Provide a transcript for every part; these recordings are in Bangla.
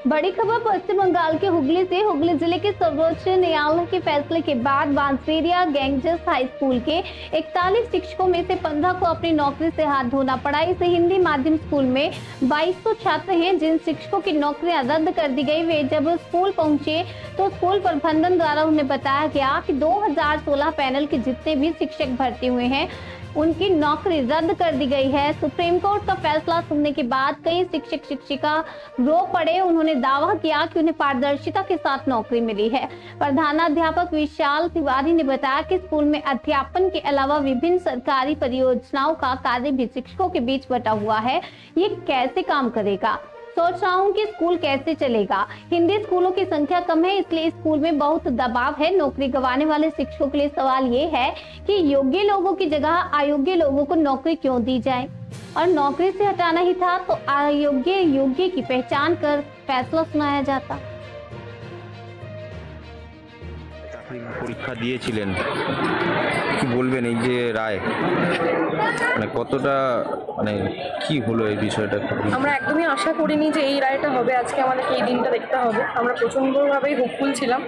बड़ी खबर पश्चिम बंगाल के हुगली से। हुगली जिले के सर्वोच्च न्यायालय के फैसले के बाद बांसबेरिया गैंजेस हाई स्कूल के 41 शिक्षकों में से 15 को अपनी नौकरी से हाथ धोना पड़ा। इस हिंदी माध्यम स्कूल में 2200 छात्र हैं जिन शिक्षकों की नौकरियां रद्द कर दी गई। वे जब स्कूल पहुंचे तो स्कूल प्रबंधन द्वारा उन्हें बताया गया कि 2016 पैनल के जितने भी शिक्षक भर्ती हुए हैं उनकी नौकरी रद्द कर दी गई है। सुप्रीम कोर्ट का फैसला सुनने के बाद कई शिक्षक शिक्षिका रो पड़े। उन्होंने दावा किया कि उन्हें पारदर्शिता के साथ नौकरी मिली है। प्रधानाध्यापक विशाल तिवारी ने बताया कि स्कूल में अध्यापन के अलावा विभिन्न सरकारी परियोजनाओं का कार्य भी शिक्षकों के बीच बटा हुआ है। ये कैसे काम करेगा? सोच रहा हूँ कि स्कूल कैसे चलेगा। हिंदी स्कूलों की संख्या कम है, इसलिए स्कूल में बहुत दबाव है। नौकरी गंवाने वाले शिक्षकों के लिए सवाल ये है कि योग्य लोगों की जगह अयोग्य लोगों को नौकरी क्यों दी जाए, और नौकरी से हटाना ही था तो अयोग्य योग्य की पहचान कर फैसला सुनाया जाता। পরীক্ষা দিয়েছিলেন, কি বলবেন এই যে রায়, মানে কতটা মানে কি হলো এই বিষয়টা? আমরা একদমই আশা করিনি যে এই রায়টা হবে, আজকে আমাদেরকে এই দিনটা দেখতে হবে। আমরা প্রচণ্ডভাবেই হোপফুল ছিলাম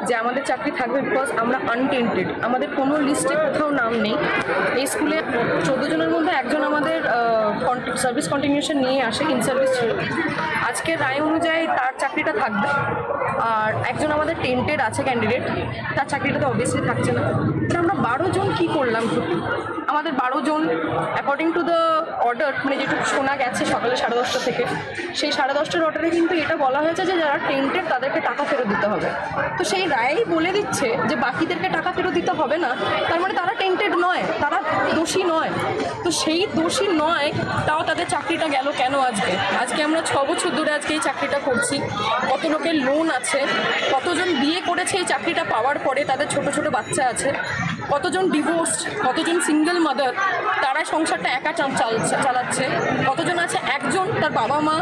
যে আমাদের চাকরি থাকবে, বিকজ আমরা আনটেন্টেড, আমাদের কোনো লিস্টে কোথাও নাম নেই। এই স্কুলে 14 জনের মধ্যে একজন আমাদের সার্ভিস কন্টিনিউশন নিয়ে আসে, ইন সার্ভিস ছিল। আজকে রায় অনুযায়ী তার চাকরিটা থাকবে, আর একজন আমাদের টেন্টেড আছে ক্যান্ডিডেট, তার চাকরিটা তো অবভিয়াসলি থাকছে না। আমরা 12 জন কী করলাম? আমাদের 12 জন অ্যাকর্ডিং টু দ্য অর্ডার, মানে যেটুকু শোনা গেছে সকালে 10:30 থেকে, সেই 10:30টার অর্ডারে কিন্তু এটা বলা হয়েছে যে যারা টেন্টেড তাদেরকে টাকা ফেরত দিতে হবে। তো সেই রায়ই বলে দিচ্ছে যে বাকিদেরকে টাকা ফেরত দিতে হবে না, তার মানে তারা টেন্টেড নয়, তারা দোষী নয়। তো সেই দোষী নয়, তাও তাদের চাকরিটা গেল কেন? আজকে আমরা 6 বছর ধরে আজকে এই চাকরিটা করছি। কত লোকের লোন আছে, কতজন বিয়ে করেছে এই চাকরিটা পাওয়ার পরে, তাদের ছোট ছোট বাচ্চা আছে, কতজন ডিভোর্সড, কতজন সিঙ্গেল মাদার, তারা সংসারটা একা চালাচ্ছে, কতজন আছে একজন, তার বাবা মা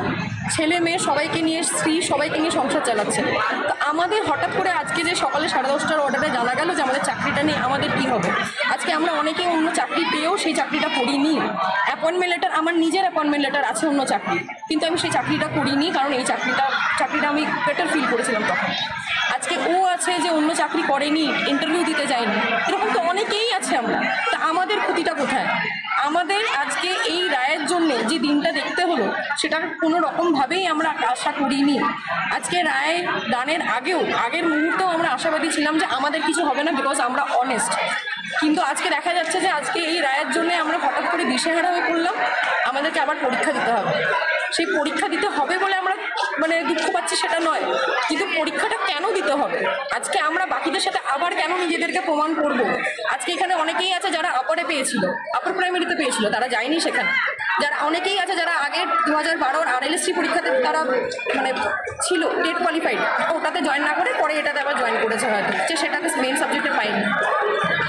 ছেলে মেয়ে সবাইকে নিয়ে, স্ত্রী সবাইকে নিয়ে সংসার চালাচ্ছে। তো আমাদের হঠাৎ করে আজকে যে সকালে 10:30টার অর্ডারে জানা গেল যে আমাদের চাকরিটা নেই, আমাদের কি হবে? আজকে আমরা অনেকেই অন্য চাকরি পেয়েও সেই চাকরিটা করিনি। অ্যাপয়েন্টমেন্ট লেটার, আমার নিজের অ্যাপয়েন্টমেন্ট লেটার আছে অন্য চাকরি, কিন্তু আমি সেই চাকরিটা করিনি, কারণ এই চাকরিটা আমি বেটার ফিল করেছিলাম তখন। আজকে ও আছে যে অন্য চাকরি করেনি, ইন্টারভিউ দিতে যায়নি, এরকম তো অনেকেই আছে আমরা। তা আমাদের ক্ষতিটা কোথায়? আমাদের আজকে এই রায়ের জন্য যে দিনটা দেখতে হলো, সেটা কোনো রকমভাবেই আমরা আশা করিনি। আজকে রায় দানের আগের মুহূর্তেও আমরা আশাবাদী ছিলাম যে আমাদের কিছু হবে না, বিকজ আমরা অনেস্ট। কিন্তু আজকে দেখা যাচ্ছে যে আজকে এই রায়ের জন্য আমরা হঠাৎ করে দিশেহারা হয়ে পড়লাম, আমাদেরকে আবার পরীক্ষা দিতে হবে। সেই পরীক্ষা দিতে হবে বলে আমরা মানে দুঃখ পাচ্ছি সেটা নয়, কিন্তু পরীক্ষাটা কেন দিতে হবে? আজকে আমরা বাকিদের সাথে আবার কেন নিজেদেরকে প্রমাণ করব? আজকে এখানে অনেকেই আছে যারা আপারে পেয়েছিল, আপার প্রাইমারিতে পেয়েছিল, তারা যায়নি সেখানে। যারা অনেকেই আছে যারা আগের 2012 RLSC পরীক্ষাতে তারা মানে ছিল টেট কোয়ালিফাইড, ওটাতে জয়েন না করে পরে এটাতে আবার জয়েন করেছে, হয়তো যে সেটাকে মেন সাবজেক্টে পাইনি।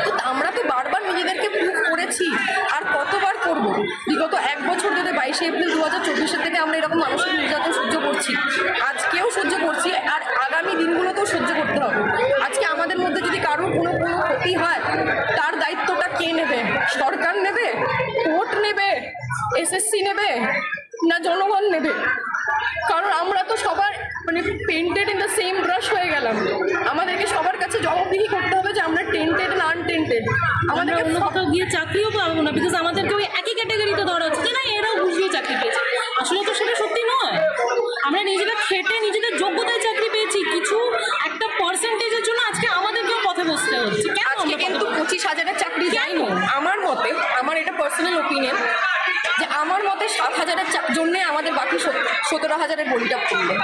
তো আমরা তো বারবার নিজেদেরকে প্রুভ করেছি, আর কতবার করব? বিগত 1 বছর ধরে 22 এপ্রিল 2024 থেকে আমরা এরকম মানসিক নির্যাতন সহ্য করছি, আজকেও সহ্য করছি, আর আগামী দিনগুলোতেও সহ্য করতে হবে। আজকে আমাদের মধ্যে যদি কারোর কোনো ক্ষতি হয়, তার দায়িত্বটা কে নেবে? সরকার নেবে, কোর্ট নেবে, SSC নেবে, না জনগণ নেবে? কারণ আমরা তো সবার মানে painted in the same brush হয়ে গেলাম। আমাদেরকে সবার কাছে জবাবদিহি করতে হবে যে আমরা টেন্টেড না আনটেন্টেড। আমাদেরকে অন্য কোথাও গিয়ে চাকরিও পাবো না, বিকজ আমাদেরকে ওই একই ক্যাটাগরিতে ধরা হচ্ছে যে না এরাও বুঝিয়ে চাকরি পেয়েছে। আসলে তো সেটা সত্যি নয়। আমরা নিজেরা খেটে নিজেদের যোগ্যতায় চাকরি পেয়েছি, কিছু একটা পার্সেন্টেজের জন্য আজকে আমাদেরকেও পথে বসতে হচ্ছে। আজকে কিন্তু 25,000-এর চাকরি যায়নি। আমার মতে, আমার এটা পার্সোনাল ওপিনিয়ন, যে আমার মতে 7,000-এর জন্য আমাদের বাকি 17,000-এর বলিটা পড়লো।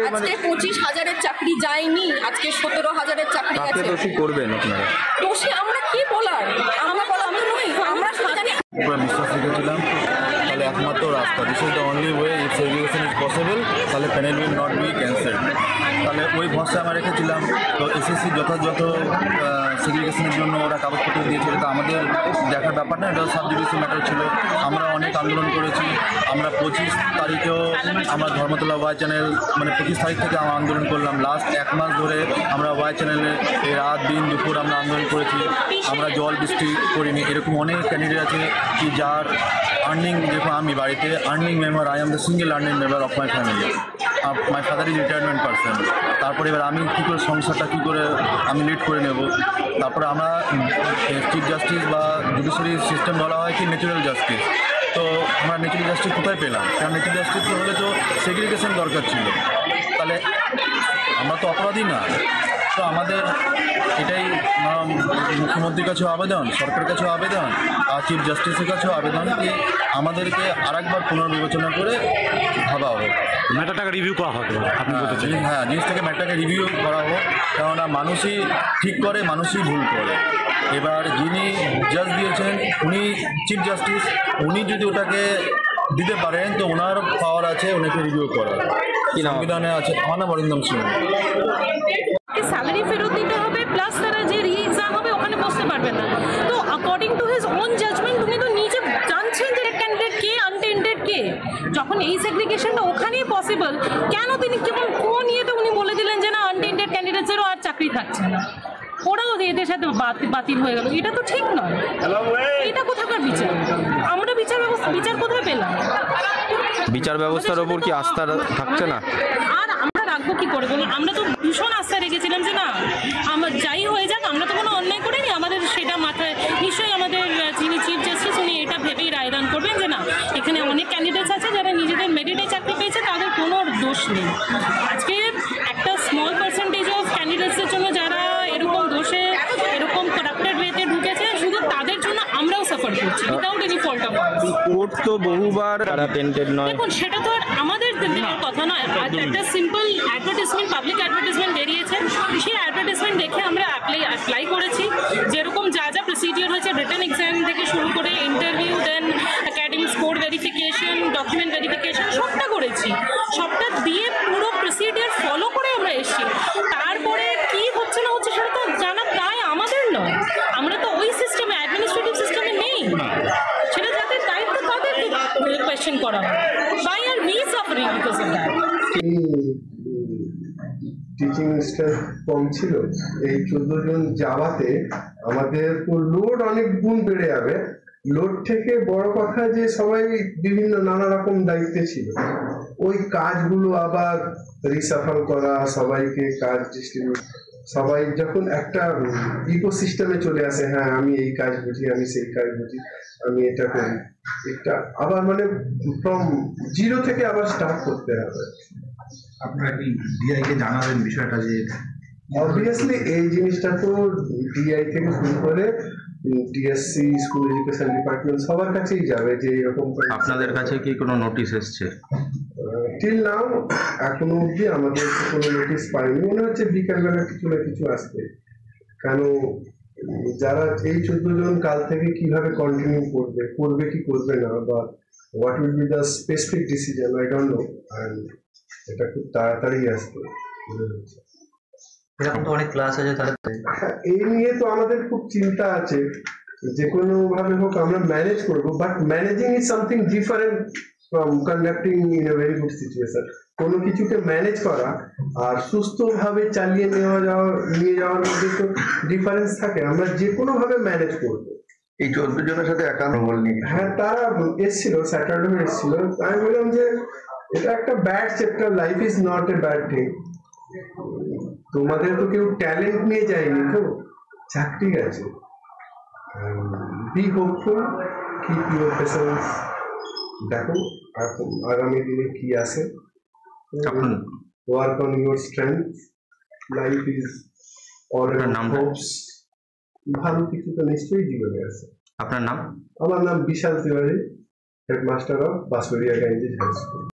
আজকে 25,000-এর চাকরি যায়নি, আজকে 17,000-এর চাকরি আছে। দোষী করবেন আপনারা? দোষী আমরা কি বলার? আমরা বলা আমি নই, আমরা শুধু জানি বিশ্বাস রেখেছিলাম তাহলে একমাত্র রাস্তা, this is the only way, if segregation is possible, তাহলে panel will not be cancelled. তাহলে ওই ভরসা আমরা রেখেছিলাম। তো SSC যথাযথ সেগ্রিগেশনের জন্য ওরা কাগজপত্র দিয়েছিল, তো আমাদের দেখার ব্যাপার না, এটা সাব জুডিশিয়াল ম্যাটার ছিল। আমরা অনেক আন্দোলন করেছি। আমরা 25 তারিখেও আমরা ধর্মতলা ওয়াই চ্যানেল, মানে 25 তারিখ থেকে আমরা আন্দোলন করলাম। লাস্ট 1 মাস ধরে আমরা ওয়াই চ্যানেলে রাত দিন দুপুর আমরা আন্দোলন করেছি। আমরা জল বৃষ্টি করিনি। এরকম অনেক ক্যান্ডিডেট আছে কি যার আর্নিং, দেখো আমি বাড়িতে earning member, I am the single earning member of my family. My father is retirement person. তারপরে এবার আমি কী করে সংসারটা কী করে আমি লিড করে নেব। তারপরে আমরা চিফ জাস্টিস বা জুডিশিয়ারি সিস্টেম বলা হয় কি ন্যাচুরাল জাস্টিস, তো আমরা ন্যাচুরাল জাস্টিস কোথায় পেলাম? কারণ ন্যাচুরাল জাস্টিস হলে তো সেগ্রিগেশন দরকার ছিল, তাহলে আমরা তো অপরাধী না। তো আমাদের এটাই মুখ্যমন্ত্রীর কাছেও আবেদন, সরকারের কাছেও আবেদন, আর চিফ জাস্টিসের কাছেও আবেদন কি আমাদেরকে আরেকবার পুনর্বিবেচনা করে ভাবা হোক, ম্যাটারটাকে রিভিউ করা হবে। আপনি বলতে চান? হ্যাঁ, জিনিসটাকে ম্যাটারটাকে রিভিউ করা হোক, কেননা মানুষই ঠিক করে, মানুষই ভুল করে। এবার যিনি জাজ দিয়েছেন উনি চিফ জাস্টিস, উনি যদি ওটাকে দিতে পারেন তো ওনার পাওয়ার আছে ওনাকে রিভিউ করার, সংবিধানে আছে। আমার নাম অরিন্দম সিং। স্যালারি ফেরত দিতে হবে, প্লাস তারা যে রি এক্সাম হবে ওখানে বসতে পারবে না। তো according to his own judgement উনি তো নিজে জানছেন যে ক্যান্ডিডেট কে, আনটেন্টেড কে। যখন এই সেগ্রিগেশনটা ওখানেই পসিবল, কেন তিনি কোন ইয়েতে উনি বলে দিলেন যে না আনটেন্টেড ক্যান্ডিডেটসেরও আর চাকরি থাকছে না, ওরাও এদের সাথে বাতিল হয়ে গেল? এটা তো ঠিক নয়। এটা কোথাকার বিচার? আমরা বিচার কোথায় পেলাম? বিচার ব্যবস্থার ওপর কি আস্থা থাকছে না? আর আমরা রাখবো কি করে বলুন? আমরা তো ভীষণ আস্থা রেখেছিলাম যে না আমার যাই হয়ে যাক, আমরা তো কোনো অন্যায় করিনি, আমাদের সেটা মাথায় নিশ্চয়ই আমাদের যিনি চিফ জাস্টিস উনি এটা ভেবেই রায়দান করবেন যে না এখানে অনেক ক্যান্ডিডেটস আছে যারা নিজেদের মেরিটে চাকরি পেয়েছে, তাদের কোনো দোষ নেই। আজকে একটা স্মল পার্সেন্টেজ অফ ক্যান্ডিডেটসের জন্য যারা এরকম দোষে এরকম কারাপ্টেড ওয়েতে ঢুকেছে, শুধু তাদের জন্য আমরাও সাফার করছি without any fault of hours. Court তো বহুবার তারা টেন্টেড নয়। দেখুন সেটা তো আর আমাদের দিনের কথা নয়, একটা সিম্পল অ্যাডভার্টাইজমেন্ট, পাবলিক অ্যাডভার্টাইজমেন্ট বেরিয়েছে, সেই অ্যাডভার্টাইজমেন্ট দেখে আমরা অ্যাপ্লাই করেছি। যেরকম যা যা প্রসিডিওর হয়েছে, রিটেন এক্সাম থেকে শুরু করে interview, then academic score verification, document verification, সবটা করেছি। সবটা দিয়ে পুরো প্রসিডিওর ফলো করে আমরা এসেছি। তারপরে কি হচ্ছে না হচ্ছে সেটা তো জানা প্রায় আমাদের নয়, আমরা তো ওই সিস্টেমে, অ্যাডমিনিস্ট্রেটিভ সিস্টেমে নেই। সেটা যাদের দায়িত্ব তাদেরকে কোয়েশ্চেন করা হয়। Why are we suffering because of that? Teaching staff কম ছিল, এই 14 জন যাওয়াতে আমাদের লোড অনেক গুণ বেড়ে যাবে। লোড থেকে বড় কথা যে সবাই বিভিন্ন নানা রকম দায়িত্বে ছিল, ওই কাজগুলো আবার রিসাফল করা, সবাইকে কাজ ডিস্ট্রিবিউট, সবাই যখন একটা ইকোসিস্টেমে চলে আসে, হ্যাঁ আমি এই কাজ বুঝি, আমি সেই কাজ বুঝি, আমি এটা করি, এটা আবার মানে ফ্রম জিরো থেকে আবার স্টার্ট করতে হবে। আপনারা কি ডিআই কে জানাবেন বিষয়টা? যে অবভিয়াসলি এই জিনিসটা তো ডিআই থেকে শুরু করে ডিএসসি, স্কুল এডুকেশন ডিপার্টমেন্ট সবার কাছেই যাবে যে এরকম। আপনাদের কাছে কি কোনো নোটিশ এসছে? টিল নাও এখনো অবধি আমাদের কোনো নোটিশ পাইনি। মনে হচ্ছে বিকালবেলা কিছু না কিছু আসবে, কেন যারা এই 14 জন কাল থেকে কিভাবে কন্টিনিউ করবে কি করবে না, বা what will be the specific decision, I don't know. And এটা খুব তাড়াতাড়ি আসবে মনে হচ্ছে। এরকম তো অনেক ক্লাস আছে, তাহলে এই নিয়ে তো আমাদের খুব চিন্তা আছে, যে কোনো ভাবে হোক আমরা ম্যানেজ করব, but managing is something different from conducting in a very good situation. কোনো কিছুকে ম্যানেজ করা আর সুস্থভাবে চালিয়ে নিয়ে যাওয়ার মধ্যে তো ডিফারেন্স থাকে। আমরা যে কোনো ভাবে ম্যানেজ করব। এই 14 জনের সাথে একান্ত বলনি। হ্যাঁ, তারা এসেছিল, স্যাটারডে এসেছিল। আমি বললাম যে এটা একটা bad chapter, life is not a bad thing. তোমাদের তো কেউ ট্যালেন্ট নিয়ে যায়নি, তো চাকরি আছে। B hopeful, keep your patience. দেখো আগামী দিনে কি আসে, work on your strength. Life is all Hopes. ভালো কিছু তো নিশ্চয়ই জীবনে আছে। আপনার নাম? আমার নাম Vishal Tiwari, headmaster of Bansberia girls high school.